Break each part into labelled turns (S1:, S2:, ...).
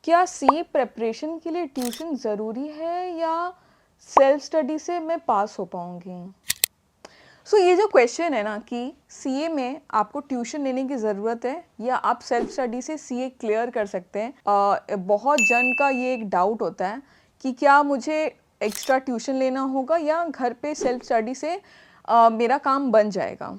S1: क्या CA preparation के लिए ट्यूशन ज़रूरी है या सेल्फ स्टडी से मैं पास हो पाऊँगी? ये जो क्वेश्चन है ना कि सीए में आपको ट्यूशन लेने की ज़रूरत है या आप सेल्फ स्टडी से सीए क्लियर कर सकते हैं। बहुत जन का ये एक डाउट होता है कि क्या मुझे एक्स्ट्रा ट्यूशन लेना होगा या घर पे सेल्फ स्टडी से मेरा काम बन जाएगा।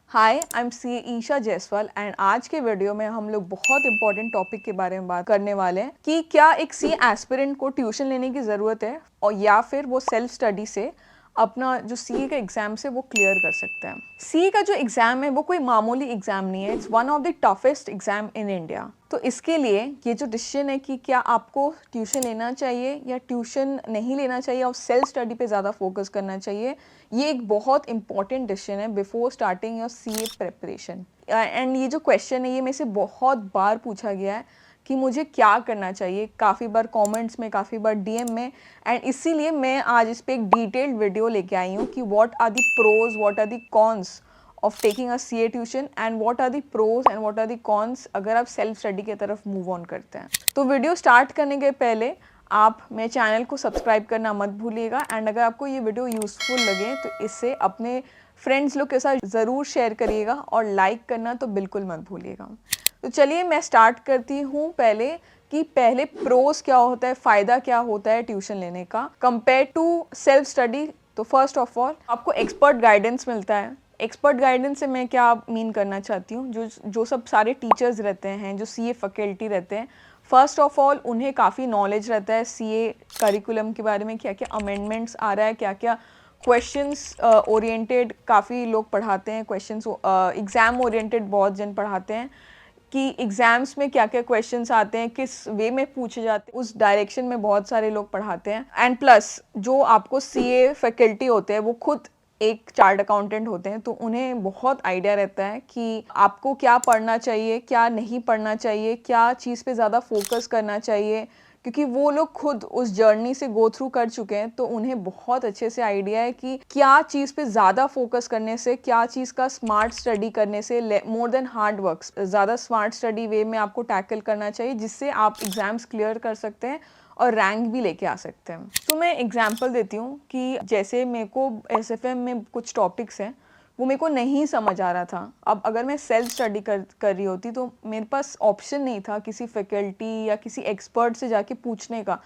S1: Hi, I am C Isha Jaiswal and आज के वीडियो में हम लोग बहुत इंपॉर्टेंट टॉपिक के बारे में बात करने वाले हैं कि क्या एक सी एस्पिरेंट को ट्यूशन लेने की ज़रूरत है और या फिर वो सेल्फ स्टडी से अपना जो सीए का एग्ज़ाम से वो क्लियर कर सकते हैं। सीए का जो एग्ज़ाम है वो कोई मामूली एग्ज़ाम नहीं है, it's one of the toughest exam in India. तो इसके लिए ये जो डिसीजन है कि क्या आपको ट्यूशन लेना चाहिए या ट्यूशन नहीं लेना चाहिए और सेल्फ स्टडी पे ज़्यादा फोकस करना चाहिए, ये एक बहुत इंपॉर्टेंट डिसीजन है before starting your CA preparation. And ये जो क्वेश्चन है ये मेरे से बहुत बार पूछा गया है कि मुझे क्या करना चाहिए, काफ़ी बार कमेंट्स में, काफ़ी बार डीएम में, एंड इसीलिए मैं आज इस पर एक डिटेल्ड वीडियो लेके आई हूँ कि what are the pros, what are the cons of taking a CA tuition and what are the pros and what are the cons अगर आप सेल्फ स्टडी की तरफ मूव ऑन करते हैं। तो वीडियो स्टार्ट करने के पहले आप मेरे चैनल को सब्सक्राइब करना मत भूलिएगा एंड अगर आपको ये वीडियो यूज़फुल लगे तो इससे अपने फ्रेंड्स लोग के साथ ज़रूर शेयर करिएगा और लाइक करना तो बिल्कुल मत भूलिएगा। तो चलिए मैं स्टार्ट करती हूँ पहले प्रोज क्या होता है, फ़ायदा क्या होता है ट्यूशन लेने का कंपेयर टू सेल्फ स्टडी। तो फर्स्ट ऑफ ऑल आपको एक्सपर्ट गाइडेंस मिलता है। एक्सपर्ट गाइडेंस से मैं क्या मीन करना चाहती हूँ, जो सब सारे टीचर्स रहते हैं, जो सीए फैकल्टी रहते हैं, फर्स्ट ऑफ ऑल उन्हें काफ़ी नॉलेज रहता है सीए करिकुलम के बारे में, क्या क्या अमेंडमेंट्स आ रहा है, क्या क्या क्वेश्चंस ओरिएंटेड काफ़ी लोग पढ़ाते हैं, क्वेश्चंस एग्ज़ाम ओरिएंटेड बहुत जन पढ़ाते हैं कि एग्ज़ाम्स में क्या क्या क्वेश्चंस आते हैं, किस वे में पूछे जाते हैं, उस डायरेक्शन में बहुत सारे लोग पढ़ाते हैं। एंड प्लस जो आपको सीए फैकल्टी होते हैं वो खुद एक चार्ट अकाउंटेंट होते हैं, तो उन्हें बहुत आइडिया रहता है कि आपको क्या पढ़ना चाहिए, क्या नहीं पढ़ना चाहिए, क्या चीज़ पे ज़्यादा फोकस करना चाहिए, क्योंकि वो लोग खुद उस जर्नी से गो थ्रू कर चुके हैं। तो उन्हें बहुत अच्छे से आइडिया है कि क्या चीज़ पे ज़्यादा फोकस करने से, क्या चीज़ का स्मार्ट स्टडी करने से, मोर देन हार्ड वर्क, ज़्यादा स्मार्ट स्टडी वे में आपको टैकल करना चाहिए जिससे आप एग्ज़ाम्स क्लियर कर सकते हैं और रैंक भी लेके आ सकते हैं। तो मैं एग्जांपल देती हूँ कि जैसे मेरे को एसएफएम में कुछ टॉपिक्स हैं वो मेरे को नहीं समझ आ रहा था। अब अगर मैं सेल्फ स्टडी कर रही होती तो मेरे पास ऑप्शन नहीं था किसी फैकल्टी या किसी एक्सपर्ट से जाके पूछने का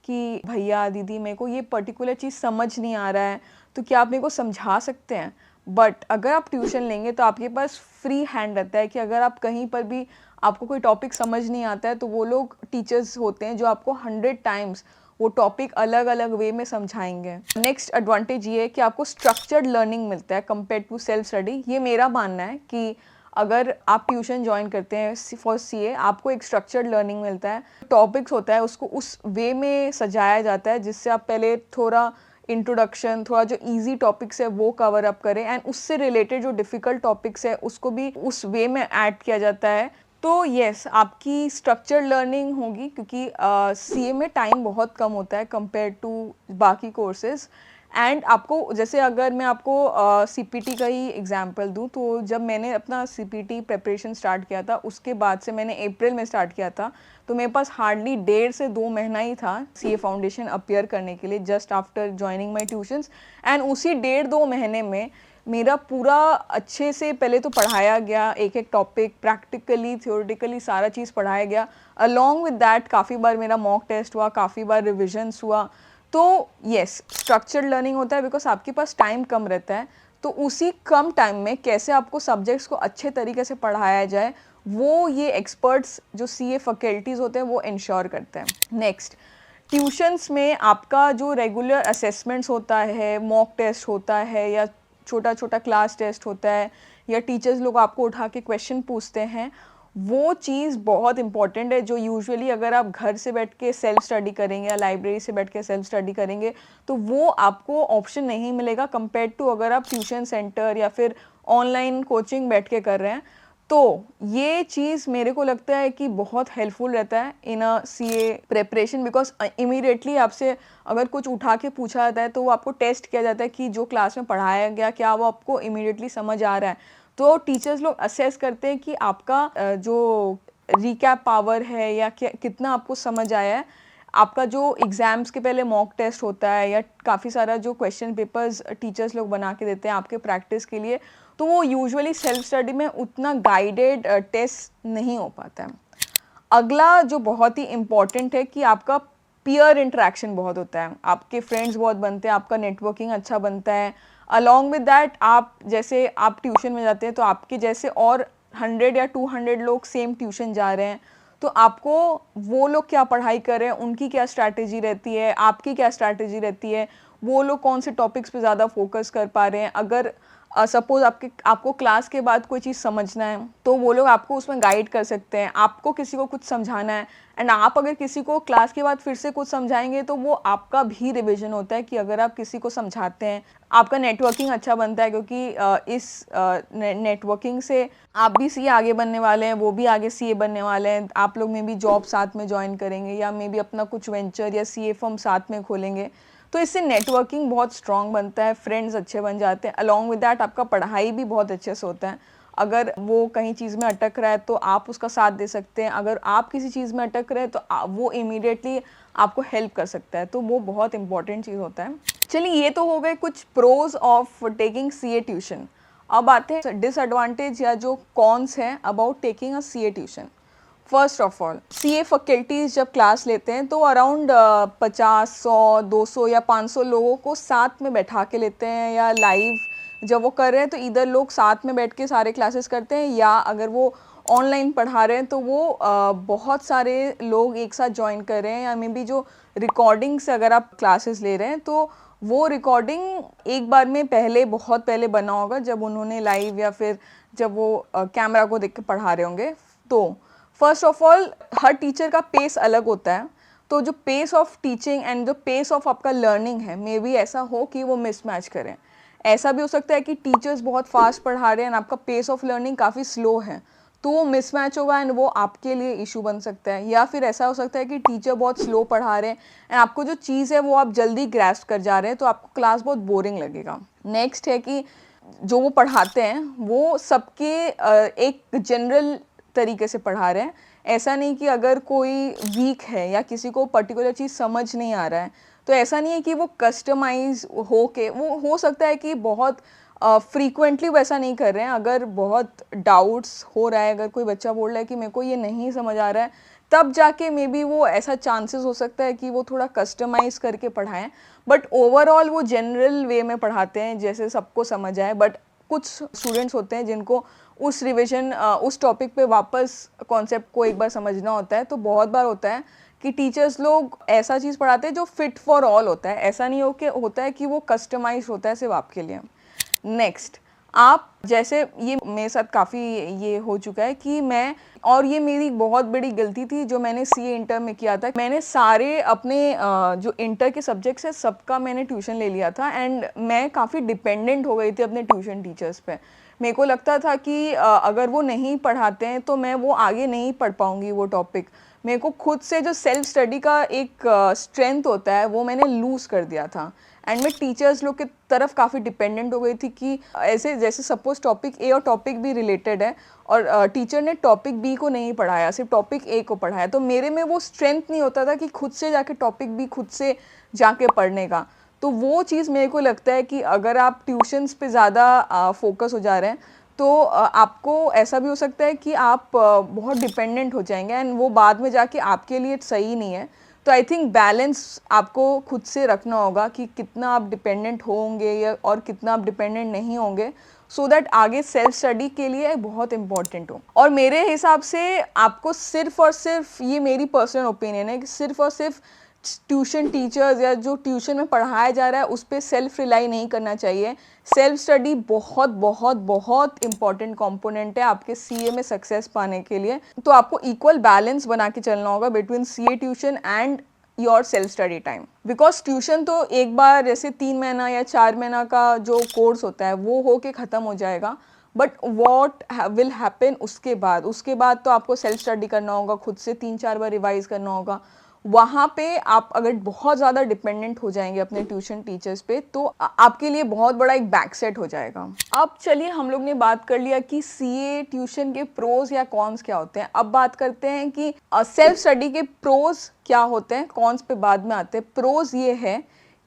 S1: कि भैया दीदी मेरे को ये पर्टिकुलर चीज़ समझ नहीं आ रहा है, तो क्या आप मेरे को समझा सकते हैं। बट अगर आप ट्यूशन लेंगे तो आपके पास फ्री हैंड रहता है कि अगर आप कहीं पर भी आपको कोई टॉपिक समझ नहीं आता है तो वो लोग टीचर्स होते हैं जो आपको 100 टाइम्स वो टॉपिक अलग अलग वे में समझाएंगे। नेक्स्ट एडवांटेज ये है कि आपको स्ट्रक्चर्ड लर्निंग मिलता है कंपेयर टू सेल्फ स्टडी। ये मेरा मानना है कि अगर आप ट्यूशन ज्वाइन करते हैं फॉर सीए, आपको एक स्ट्रक्चर्ड लर्निंग मिलता है। टॉपिक्स होता है उसको उस वे में सजाया जाता है जिससे आप पहले थोड़ा इंट्रोडक्शन, थोड़ा जो इजी टॉपिक्स है वो कवर अप करें एंड उससे रिलेटेड जो डिफ़िकल्ट टॉपिक्स है उसको भी उस वे में ऐड किया जाता है। तो येस, आपकी स्ट्रक्चर्ड लर्निंग होगी क्योंकि सीए में टाइम बहुत कम होता है कंपेयर टू बाकी कोर्सेज। एंड आपको जैसे अगर मैं आपको सीपीटी का ही एग्जांपल दूं तो जब मैंने अपना सीपीटी प्रिपरेशन स्टार्ट किया था उसके बाद से मैंने अप्रैल में स्टार्ट किया था, तो मेरे पास हार्डली 1.5 से 2 महीना ही था सीए फाउंडेशन अपीयर करने के लिए just after joining my tuitions. And उसी 1.5-2 महीने में मेरा पूरा अच्छे से पहले तो पढ़ाया गया, एक एक टॉपिक प्रैक्टिकली थ्योरेटिकली सारा चीज़ पढ़ाया गया। अलॉन्ग विद दैट काफ़ी बार मेरा मॉक टेस्ट हुआ, काफ़ी बार रिविजन्स हुआ। तो येस, स्ट्रक्चर्ड लर्निंग होता है बिकॉज आपके पास टाइम कम रहता है, तो उसी कम टाइम में कैसे आपको सब्जेक्ट्स को अच्छे तरीके से पढ़ाया जाए वो ये एक्सपर्ट्स जो सीए फैकल्टीज़ होते हैं वो इंश्योर करते हैं। नेक्स्ट, ट्यूशन्स में आपका जो रेगुलर असेसमेंट्स होता है, मॉक टेस्ट होता है या छोटा छोटा क्लास टेस्ट होता है या टीचर्स लोग आपको उठा के क्वेश्चन पूछते हैं, वो चीज़ बहुत इंपॉर्टेंट है जो यूजुअली अगर आप घर से बैठ के सेल्फ स्टडी करेंगे या लाइब्रेरी से बैठ के सेल्फ स्टडी करेंगे तो वो आपको ऑप्शन नहीं मिलेगा कंपेयर टू अगर आप ट्यूशन सेंटर या फिर ऑनलाइन कोचिंग बैठ के कर रहे हैं। तो ये चीज़ मेरे को लगता है कि बहुत हेल्पफुल रहता है in a CA preparation because immediately आपसे अगर कुछ उठा के पूछा जाता है तो वो आपको टेस्ट किया जाता है कि जो क्लास में पढ़ाया गया क्या वो आपको इमीडिएटली समझ आ रहा है। तो टीचर्स लोग असेस करते हैं कि आपका जो रिकैप पावर है या कितना आपको समझ आया है। आपका जो एग्ज़ाम्स के पहले मॉक टेस्ट होता है या काफ़ी सारा जो क्वेश्चन पेपर्स टीचर्स लोग बना के देते हैं आपके प्रैक्टिस के लिए, तो वो यूजुअली सेल्फ स्टडी में उतना गाइडेड टेस्ट नहीं हो पाता है। अगला जो बहुत ही इम्पॉर्टेंट है कि आपका पीयर इंटरेक्शन बहुत होता है, आपके फ्रेंड्स बहुत बनते हैं, आपका नेटवर्किंग अच्छा बनता है। अलॉन्ग विद दैट आप जैसे आप ट्यूशन में जाते हैं तो आपके जैसे और 100 या 200 लोग सेम ट्यूशन जा रहे हैं, तो आपको वो लोग क्या पढ़ाई कर रहे हैं, उनकी क्या स्ट्रैटेजी रहती है, आपकी क्या स्ट्रैटेजी रहती है, वो लोग कौन से टॉपिक्स पे ज़्यादा फोकस कर पा रहे हैं। अगर सपोज़ आपको क्लास के बाद कोई चीज़ समझना है तो वो लोग आपको उसमें गाइड कर सकते हैं। आपको किसी को कुछ समझाना है एंड आप अगर किसी को क्लास के बाद फिर से कुछ समझाएंगे तो वो आपका भी रिवीजन होता है कि अगर आप किसी को समझाते हैं, आपका नेटवर्किंग अच्छा बनता है, क्योंकि इस नेटवर्किंग से आप भी सीए आगे बनने वाले हैं, वो भी आगे सीए बनने वाले हैं। आप लोग में भी जॉब साथ में ज्वाइन करेंगे या मे बी अपना कुछ वेंचर या सीए फर्म साथ में खोलेंगे, तो इससे नेटवर्किंग बहुत स्ट्रॉन्ग बनता है, फ्रेंड्स अच्छे बन जाते हैं। अलॉन्ग विद दैट आपका पढ़ाई भी बहुत अच्छे से होता है। अगर वो कहीं चीज़ में अटक रहा है तो आप उसका साथ दे सकते हैं, अगर आप किसी चीज़ में अटक रहे हैं तो वो इमीडिएटली आपको हेल्प कर सकता है, तो वो बहुत इंपॉर्टेंट चीज़ होता है। चलिए, ये तो हो गए कुछ pros of taking CA tuition. अब आते हैं डिसएडवांटेज या जो कॉन्स हैं about taking a CA tuition. First of all, CA faculties जब क्लास लेते हैं तो अराउंड 50, 100, 200 या 500 लोगों को साथ में बैठा के लेते हैं, या लाइव जब वो कर रहे हैं तो इधर लोग साथ में बैठ के सारे क्लासेस करते हैं, या अगर वो ऑनलाइन पढ़ा रहे हैं तो वो बहुत सारे लोग एक साथ ज्वाइन कर रहे हैं, या मे बी जो रिकॉर्डिंग से अगर आप क्लासेस ले रहे हैं तो वो रिकॉर्डिंग एक बार में बहुत पहले बना होगा जब उन्होंने लाइव या फिर जब वो कैमरा को देख के पढ़ा रहे होंगे। तो first of all, her teacher का पेस अलग होता है, तो जो पेस ऑफ टीचिंग एंड जो पेस ऑफ आपका लर्निंग है, मे बी ऐसा हो कि वो मिसमैच करें। ऐसा भी हो सकता है कि टीचर्स बहुत फास्ट पढ़ा रहे हैं एंड आपका पेस ऑफ लर्निंग काफ़ी स्लो है, तो वो मिसमैच होगा एंड वो आपके लिए इशू बन सकता है। या फिर ऐसा हो सकता है कि टीचर बहुत स्लो पढ़ा रहे हैं एंड आपको जो चीज़ है वो आप जल्दी ग्रैस्प कर जा रहे हैं, तो आपको क्लास बहुत बोरिंग लगेगा। नेक्स्ट है कि जो वो पढ़ाते हैं वो सबके एक जनरल तरीके से पढ़ा रहे हैं। ऐसा नहीं कि अगर कोई वीक है या किसी को पर्टिकुलर चीज़ समझ नहीं आ रहा है, तो ऐसा नहीं है कि वो कस्टमाइज हो के, वो हो सकता है कि बहुत फ्रीक्वेंटली वैसा नहीं कर रहे हैं। अगर बहुत डाउट्स हो रहा है, अगर कोई बच्चा बोल रहा है कि मेरे को ये नहीं समझ आ रहा है, तब जाके मे बी वो ऐसा चांसेस हो सकता है कि वो थोड़ा कस्टमाइज करके पढ़ाएं। बट ओवरऑल वो जनरल वे में पढ़ाते हैं जैसे सबको समझ आए। बट कुछ स्टूडेंट्स होते हैं जिनको उस रिविजन उस टॉपिक पे वापस कॉन्सेप्ट को एक बार समझना होता है, तो बहुत बार होता है कि टीचर्स लोग ऐसा चीज़ पढ़ाते हैं जो फिट फॉर ऑल होता है। ऐसा नहीं होता है कि वो कस्टमाइज होता है सिर्फ आपके लिए। नेक्स्ट, आप जैसे ये मेरे साथ काफ़ी ये हो चुका है कि और ये मेरी बहुत बड़ी गलती थी जो मैंने सीए इंटर में किया था। मैंने सारे अपने जो इंटर के सब्जेक्ट्स है सबका मैंने ट्यूशन ले लिया था एंड मैं काफ़ी डिपेंडेंट हो गई थी अपने ट्यूशन टीचर्स पे। मेरे को लगता था कि अगर वो नहीं पढ़ाते हैं तो मैं वो आगे नहीं पढ़ पाऊँगी वो टॉपिक। मेरे को खुद से जो सेल्फ स्टडी का एक स्ट्रेंथ होता है वो मैंने लूज़ कर दिया था एंड मैं टीचर्स लोग की तरफ काफ़ी डिपेंडेंट हो गई थी कि ऐसे जैसे सपोज टॉपिक ए और टॉपिक बी रिलेटेड है और टीचर ने टॉपिक बी को नहीं पढ़ाया, सिर्फ टॉपिक ए को पढ़ाया, तो मेरे में वो स्ट्रेंथ नहीं होता था कि खुद से जाके टॉपिक बी खुद से जाके पढ़ने का। तो वो चीज़ मेरे को लगता है कि अगर आप ट्यूशन्स पे ज़्यादा फोकस हो जा रहे हैं तो आपको ऐसा भी हो सकता है कि आप बहुत डिपेंडेंट हो जाएंगे एंड वो बाद में जाके आपके लिए सही नहीं है। तो आई थिंक बैलेंस आपको खुद से रखना होगा कि कितना आप डिपेंडेंट होंगे या और कितना आप डिपेंडेंट नहीं होंगे, सो दैट आगे सेल्फ स्टडी के लिए बहुत इंपॉर्टेंट हो। और मेरे हिसाब से आपको सिर्फ और सिर्फ, ये मेरी पर्सनल ओपिनियन है, कि सिर्फ और सिर्फ ट्यूशन टीचर्स या जो ट्यूशन में पढ़ाया जा रहा है उस पर सेल्फ रिलाई नहीं करना चाहिए। सेल्फ स्टडी बहुत बहुत बहुत इंपॉर्टेंट कंपोनेंट है आपके सीए में सक्सेस पाने के लिए। तो आपको इक्वल बैलेंस बना के चलना होगा between CA tuition and your self study time. Because tuition तो एक बार जैसे 3 महीना या 4 महीना का जो कोर्स होता है वो हो के ख़त्म हो जाएगा, बट वॉट विल हैपन उसके बाद तो आपको सेल्फ स्टडी करना होगा, खुद से 3-4 बार रिवाइज करना होगा। वहाँ पे आप अगर बहुत ज़्यादा डिपेंडेंट हो जाएंगे अपने ट्यूशन टीचर्स पे तो आपके लिए बहुत बड़ा एक बैक सेट हो जाएगा। अब चलिए हम लोग ने बात कर लिया कि सीए ट्यूशन के प्रोज या कॉन्स क्या होते हैं। अब बात करते हैं कि सेल्फ स्टडी के प्रोज क्या होते हैं, कॉन्स पे बाद में आते हैं। प्रोज ये है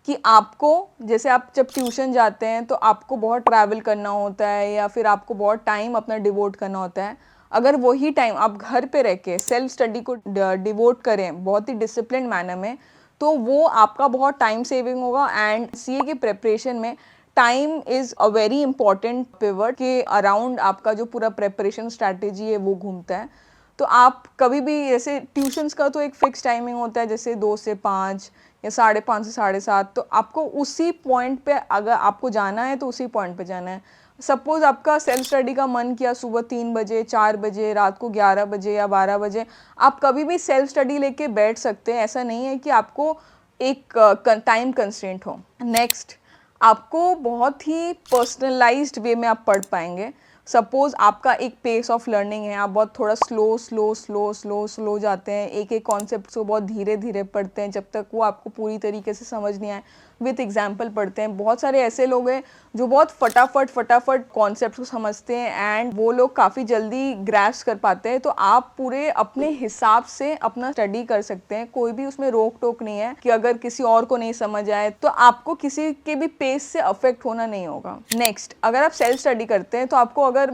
S1: कि आपको, जैसे आप जब ट्यूशन जाते हैं तो आपको बहुत ट्रैवल करना होता है या फिर आपको बहुत टाइम अपना डिवोट करना होता है। अगर वही टाइम आप घर पे रह के सेल्फ स्टडी को डिवोट करें बहुत ही डिसिप्लिन मैनर में, तो वो आपका बहुत टाइम सेविंग होगा। एंड सीए की प्रिपरेशन में time is a very important pivot के अराउंड आपका जो पूरा प्रिपरेशन स्ट्रैटेजी है वो घूमता है। तो आप कभी भी, जैसे ट्यूशन्स का तो एक फिक्स टाइमिंग होता है, जैसे 2 से 5 या 5:30 से 7:30, तो आपको उसी पॉइंट पे अगर आपको जाना है तो उसी पॉइंट पे जाना है। सपोज आपका सेल्फ स्टडी का मन किया सुबह 3 बजे, 4 बजे, रात को 11 बजे या 12 बजे, आप कभी भी सेल्फ स्टडी लेके बैठ सकते हैं। ऐसा नहीं है कि आपको एक टाइम कंस्ट्रेंट हो। नेक्स्ट, आपको बहुत ही पर्सनलाइज्ड वे में आप पढ़ पाएंगे। सपोज आपका एक पेस ऑफ लर्निंग है, आप बहुत थोड़ा स्लो जाते हैं, एक एक कॉन्सेप्ट को बहुत धीरे धीरे पढ़ते हैं जब तक वो आपको पूरी तरीके से समझ नहीं आए, विथ एग्जाम्पल पढ़ते हैं। बहुत सारे ऐसे लोग हैं जो बहुत फटाफट कॉन्सेप्ट को समझते हैं एंड वो लोग काफ़ी जल्दी ग्रैस्प कर पाते हैं। तो आप पूरे अपने हिसाब से अपना स्टडी कर सकते हैं, कोई भी उसमें रोक टोक नहीं है कि अगर किसी और को नहीं समझ आए तो आपको किसी के भी पेस से अफेक्ट होना नहीं होगा। नेक्स्ट, अगर आप सेल्फ स्टडी करते हैं तो आपको अगर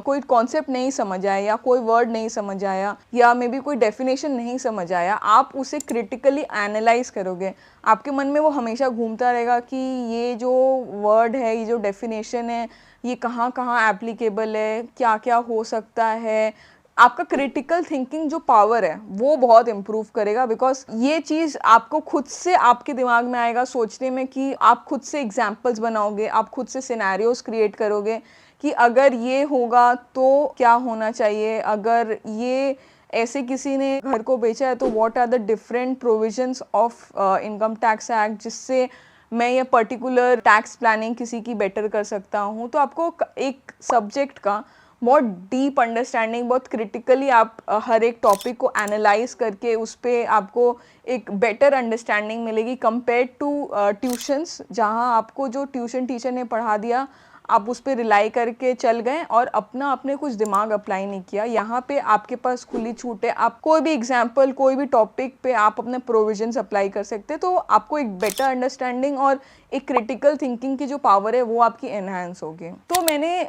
S1: कोई कॉन्सेप्ट नहीं समझ आया या कोई वर्ड नहीं समझ आया या मे बी कोई डेफिनेशन नहीं समझ आया, आप उसे क्रिटिकली एनालाइज करोगे। आपके मन में वो हमेशा घूमता रहेगा कि ये जो वर्ड है, ये जो डेफिनेशन है, ये कहाँ कहाँ एप्लीकेबल है, क्या क्या हो सकता है। आपका क्रिटिकल थिंकिंग जो पावर है वो बहुत इम्प्रूव करेगा, बिकॉज ये चीज़ आपको खुद से आपके दिमाग में आएगा सोचने में कि आप खुद से एग्जाम्पल्स बनाओगे, आप खुद से सिनेरियोज क्रिएट करोगे कि अगर ये होगा तो क्या होना चाहिए, अगर ये ऐसे किसी ने घर को बेचा है तो what are the different provisions of income tax act, जिससे मैं ये पर्टिकुलर टैक्स प्लानिंग किसी की बेटर कर सकता हूँ। तो आपको एक सब्जेक्ट का बहुत डीप अंडरस्टैंडिंग, बहुत क्रिटिकली आप हर एक टॉपिक को एनालाइज करके उस पर आपको एक बेटर अंडरस्टैंडिंग मिलेगी कंपेयर टू ट्यूशन्स, जहाँ आपको जो ट्यूशन टीचर ने पढ़ा दिया आप उस पर रिलाई करके चल गए और आपने कुछ दिमाग अप्लाई नहीं किया। यहाँ पे आपके पास खुली छूट है, आप कोई भी एग्जाम्पल, कोई भी टॉपिक पे आप अपने प्रोविजंस अप्लाई कर सकते हैं। तो आपको एक बेटर अंडरस्टैंडिंग और एक क्रिटिकल थिंकिंग की जो पावर है वो आपकी एनहांस होगी। तो मैंने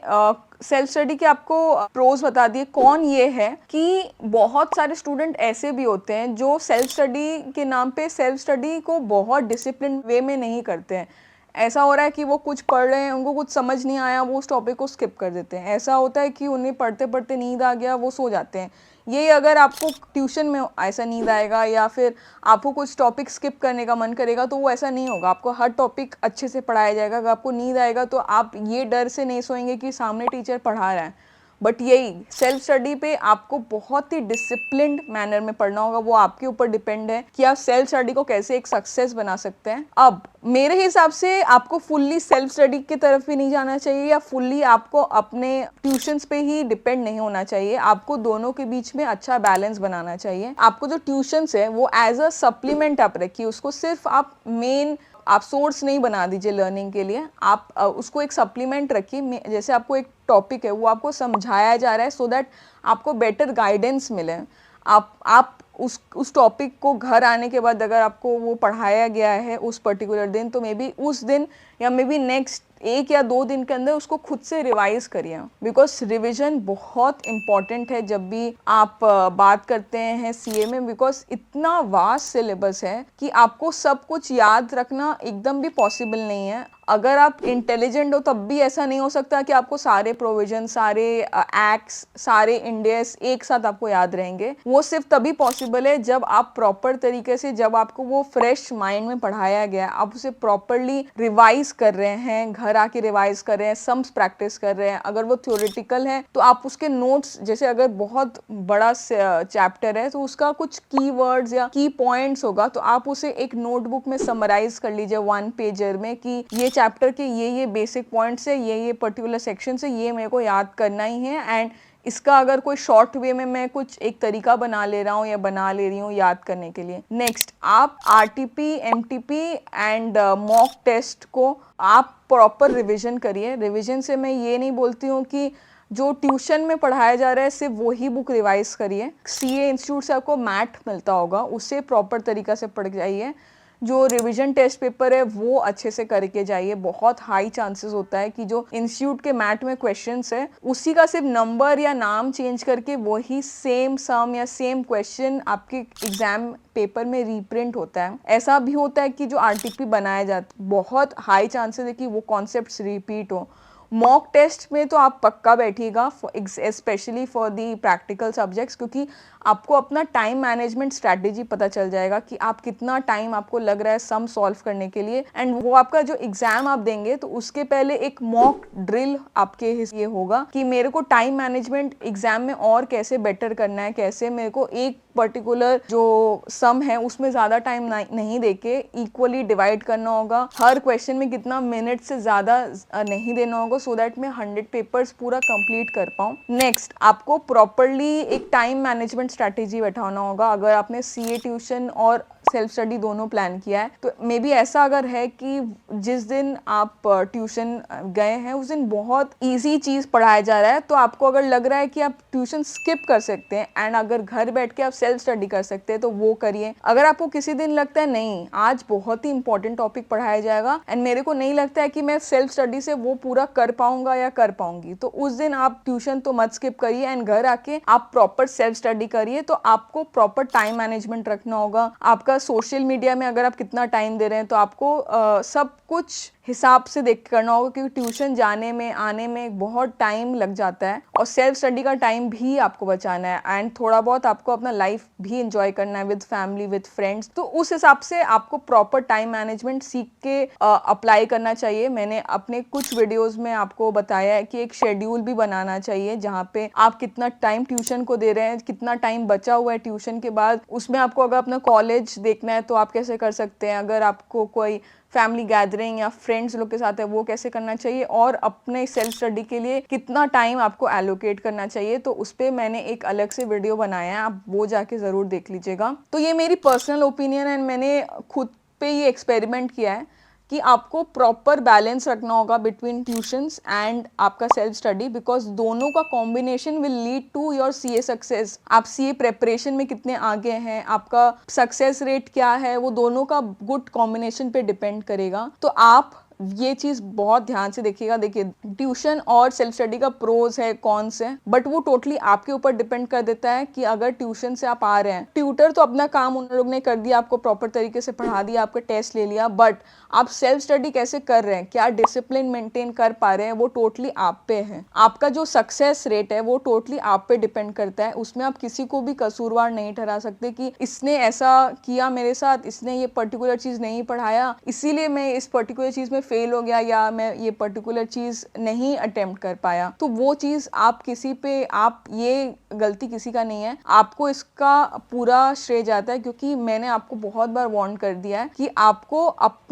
S1: सेल्फ स्टडी के आपको प्रोज बता दिए। कौन ये है कि बहुत सारे स्टूडेंट ऐसे भी होते हैं जो सेल्फ स्टडी के नाम पे सेल्फ स्टडी को बहुत डिसिप्लिन वे में नहीं करते हैं। ऐसा हो रहा है कि वो कुछ पढ़ रहे हैं, उनको कुछ समझ नहीं आया, वो उस टॉपिक को स्किप कर देते हैं। ऐसा होता है कि उन्हें पढ़ते पढ़ते नींद आ गया, वो सो जाते हैं। ये अगर आपको ट्यूशन में ऐसा नींद आएगा या फिर आपको कुछ टॉपिक स्किप करने का मन करेगा तो वो ऐसा नहीं होगा। आपको हर टॉपिक अच्छे से पढ़ाया जाएगा। अगर आपको नींद आएगा तो आप ये डर से नहीं सोएंगे कि सामने टीचर पढ़ा रहा है। बट यही सेल्फ स्टडी पे आपको बहुत ही डिसिप्लिन्ड मैनर में पढ़ना होगा। वो आपके ऊपर डिपेंड है कि आप सेल्फ स्टडी को कैसे एक सक्सेस बना सकते हैं। अब मेरे हिसाब से आपको फुल्ली सेल्फ स्टडी की तरफ भी नहीं जाना चाहिए या फुल्ली आपको अपने ट्यूशन्स पे ही डिपेंड नहीं होना चाहिए। आपको दोनों के बीच में अच्छा बैलेंस बनाना चाहिए। आपको जो ट्यूशन्स है वो एज अ सप्लीमेंट आप रखिए, उसको सिर्फ आप मेन आप सोर्स नहीं बना दीजिए लर्निंग के लिए। आप उसको एक सप्लीमेंट रखिए। जैसे आपको एक टॉपिक है वो आपको समझाया जा रहा है सो दैट आपको बेटर गाइडेंस मिले। आप उस टॉपिक को घर आने के बाद अगर आपको वो पढ़ाया गया है उस पर्टिकुलर दिन, तो मे बी उस दिन या मे बी नेक्स्ट 1 या 2 दिन के अंदर उसको खुद से रिवाइज करिए। बिकॉज रिविजन बहुत इंपॉर्टेंट है जब भी आप बात करते हैं सीए में, बिकॉज इतना वास्ट सिलेबस है कि आपको सब कुछ याद रखना एकदम भी पॉसिबल नहीं है। अगर आप इंटेलिजेंट हो तब भी ऐसा नहीं हो सकता कि आपको सारे प्रोविजन, सारे एक्ट्स, सारे इंडेस एक साथ आपको याद रहेंगे। वो सिर्फ तभी पॉसिबल है जब आप प्रॉपर तरीके से, जब आपको वो फ्रेश माइंड में पढ़ाया गया, आप उसे प्रॉपरली रिवाइज कर रहे हैं, घर आके रिवाइज कर रहे हैं, सम्स प्रैक्टिस कर रहे हैं। अगर वो थ्योरेटिकल है तो आप उसके नोट्स, जैसे अगर बहुत बड़ा चैप्टर है तो उसका कुछ कीवर्ड्स या की पॉइंट्स होगा तो आप उसे एक नोटबुक में समराइज कर लीजिए 1 पेजर में कि ये चैप्टर के ये बेसिक पॉइंट्स है, ये पर्टिकुलर सेक्शन से ये मेरे को याद करना ही है एंड इसका अगर कोई शॉर्ट वे में मैं कुछ एक तरीका बना ले रहा हूँ या बना ले रही हूँ याद करने के लिए। नेक्स्ट, आप RTP, MTP and mock test को आप प्रॉपर रिविजन करिए। रिविजन से मैं ये नहीं बोलती हूँ कि जो ट्यूशन में पढ़ाया जा रहा है सिर्फ वही बुक रिवाइज करिए। सीए इंस्टीट्यूट से आपको मैथ मिलता होगा, उससे प्रॉपर तरीका से पढ़ जाइए। जो रिवीजन टेस्ट पेपर है वो अच्छे से करके जाइए। बहुत हाई चांसेस होता है कि जो इंस्टीट्यूट के मैथ में क्वेश्चंस है उसी का सिर्फ नंबर या नाम चेंज करके वही सेम सम या सेम क्वेश्चन आपके एग्जाम पेपर में रीप्रिंट होता है। ऐसा भी होता है कि जो आरटीपी बनाया जाता है बहुत हाई चांसेस है कि वो कॉन्सेप्ट्स रिपीट हो। मॉक टेस्ट में तो आप पक्का बैठिएगा, specially for the practical subjects, क्योंकि आपको अपना टाइम मैनेजमेंट स्ट्रैटेजी पता चल जाएगा कि आप कितना टाइम आपको लग रहा है सम सॉल्व करने के लिए। एंड वो आपका जो एग्जाम आप देंगे तो उसके पहले एक मॉक ड्रिल आपके ये होगा कि मेरे को टाइम मैनेजमेंट एग्जाम में और कैसे बेटर करना है, कैसे मेरे को एक पर्टिकुलर जो सम है उसमें ज़्यादा टाइम नहीं देके इक्वली डिवाइड करना होगा। हर क्वेश्चन में कितना मिनट से ज़्यादा नहीं देना होगा सो दैट मैं 100 पेपर्स पूरा कंप्लीट कर पाऊँ। नेक्स्ट, आपको प्रॉपरली एक टाइम मैनेजमेंट स्ट्रैटेजी बैठाना होगा। अगर आपने सीए ट्यूशन और सेल्फ स्टडी दोनों प्लान किया है तो मे बी ऐसा अगर है कि जिस दिन आप ट्यूशन गए हैं उस दिन बहुत इजी चीज़ पढ़ाया जा रहा है तो आपको अगर लग रहा है कि आप ट्यूशन स्किप कर सकते हैं एंड अगर घर बैठ के आप सेल्फ स्टडी कर सकते हैं तो वो करिए। अगर आपको किसी दिन लगता है नहीं आज बहुत ही इंपॉर्टेंट टॉपिक पढ़ाया जाएगा एंड मेरे को नहीं लगता है कि मैं सेल्फ स्टडी से वो पूरा कर पाऊंगा या कर पाऊंगी, तो उस दिन आप ट्यूशन तो मत स्किप करिए एंड घर आके आप प्रॉपर सेल्फ स्टडी करिए। तो आपको प्रॉपर टाइम मैनेजमेंट रखना होगा। आपका सोशल मीडिया में अगर आप कितना टाइम दे रहे हैं तो आपको सब कुछ हिसाब से देख के करना होगा, क्योंकि ट्यूशन जाने में आने में बहुत टाइम लग जाता है और सेल्फ स्टडी का टाइम भी आपको बचाना है एंड थोड़ा बहुत आपको अपना लाइफ भी एंजॉय करना है विद फैमिली, विद फ्रेंड्स। तो उस हिसाब से आपको प्रॉपर टाइम मैनेजमेंट सीख के अप्लाई करना चाहिए। मैंने अपने कुछ वीडियोस में आपको बताया है कि एक शेड्यूल भी बनाना चाहिए जहाँ पे आप कितना टाइम ट्यूशन को दे रहे हैं, कितना टाइम बचा हुआ है ट्यूशन के बाद। उसमें आपको अगर अपना कॉलेज देखना है तो आप कैसे कर सकते हैं, अगर आपको कोई फैमिली गैदरिंग या फ्रेंड्स लोग के साथ है वो कैसे करना चाहिए और अपने सेल्फ स्टडी के लिए कितना टाइम आपको एलोकेट करना चाहिए। तो उस पर मैंने एक अलग से वीडियो बनाया है, आप वो जाके ज़रूर देख लीजिएगा। तो ये मेरी पर्सनल ओपिनियन है, मैंने खुद पे ये एक्सपेरिमेंट किया है कि आपको प्रॉपर बैलेंस रखना होगा बिटवीन ट्यूशंस एंड आपका सेल्फ स्टडी, बिकॉज दोनों का combination will lead to your CA success. आप सीए प्रेपरेशन में कितने आगे हैं, आपका सक्सेस रेट क्या है, वो दोनों का गुड कॉम्बिनेशन पे डिपेंड करेगा। तो आप ये चीज़ बहुत ध्यान से देखिएगा। देखिए ट्यूशन और सेल्फ स्टडी का प्रोज है कॉन्स है, बट वो टोटली आपके ऊपर डिपेंड कर देता है कि अगर ट्यूशन से आप आ रहे हैं, ट्यूटर तो अपना काम उन लोग ने कर दिया, आपको प्रॉपर तरीके से पढ़ा दिया, आपका टेस्ट ले लिया, बट आप सेल्फ स्टडी कैसे कर रहे हैं, क्या डिसिप्लिन मेंटेन कर पा रहे हैं, वो टोटली आप पे है। आपका जो सक्सेस रेट है वो टोटली आप पे डिपेंड करता है। उसमें आप किसी को भी कसूरवार नहीं ठहरा सकते कि इसने ऐसा किया मेरे साथ, इसने ये पर्टिकुलर चीज़ नहीं पढ़ाया इसीलिए मैं इस पर्टिकुलर चीज़ में फेल हो गया या मैं ये पर्टिकुलर चीज़ नहीं अटेम्प्ट कर पाया। तो वो चीज़ आप किसी पे, आप ये गलती किसी का नहीं है, आपको इसका पूरा श्रेय जाता है, क्योंकि मैंने आपको बहुत बार वार्न कर दिया है कि आपको आप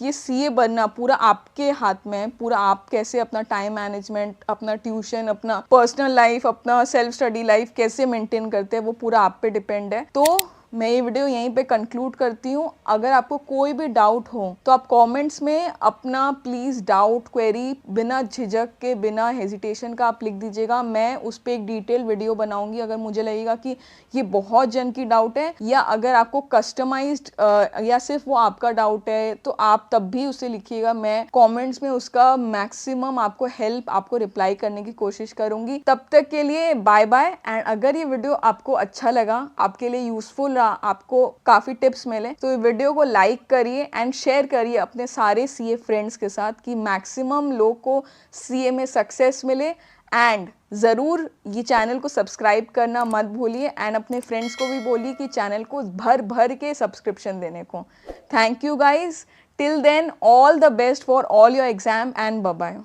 S1: ये सीए बनना पूरा आपके हाथ में है। पूरा आप कैसे अपना टाइम मैनेजमेंट, अपना ट्यूशन, अपना पर्सनल लाइफ, अपना सेल्फ स्टडी लाइफ कैसे मेंटेन करते हैं वो पूरा आप पे डिपेंड है। तो मैं ये वीडियो यहीं पे कंक्लूड करती हूँ। अगर आपको कोई भी डाउट हो तो आप कमेंट्स में अपना प्लीज़ डाउट क्वेरी बिना झिझक के, बिना हेजिटेशन का आप लिख दीजिएगा। मैं उस पर एक डिटेल वीडियो बनाऊंगी अगर मुझे लगेगा कि ये बहुत जन की डाउट है, या अगर आपको कस्टमाइज्ड या सिर्फ वो आपका डाउट है तो आप तब भी उसे लिखिएगा। मैं कॉमेंट्स में उसका मैक्सिमम आपको हेल्प, आपको रिप्लाई करने की कोशिश करूंगी। तब तक के लिए बाय बाय। एंड अगर ये वीडियो आपको अच्छा लगा, आपके लिए यूजफुल, आपको काफी टिप्स मिले, तो वीडियो को लाइक करिए एंड शेयर करिए अपने सारे सीए फ्रेंड्स के साथ कि मैक्सिमम लोग को सीए में सक्सेस मिले। एंड ज़रूर ये चैनल को सब्सक्राइब करना मत भूलिए एंड अपने फ्रेंड्स को भी बोलिए कि चैनल को भर भर के सब्सक्रिप्शन देने को। Thank you guys, till then all the best for all your exam and bye bye.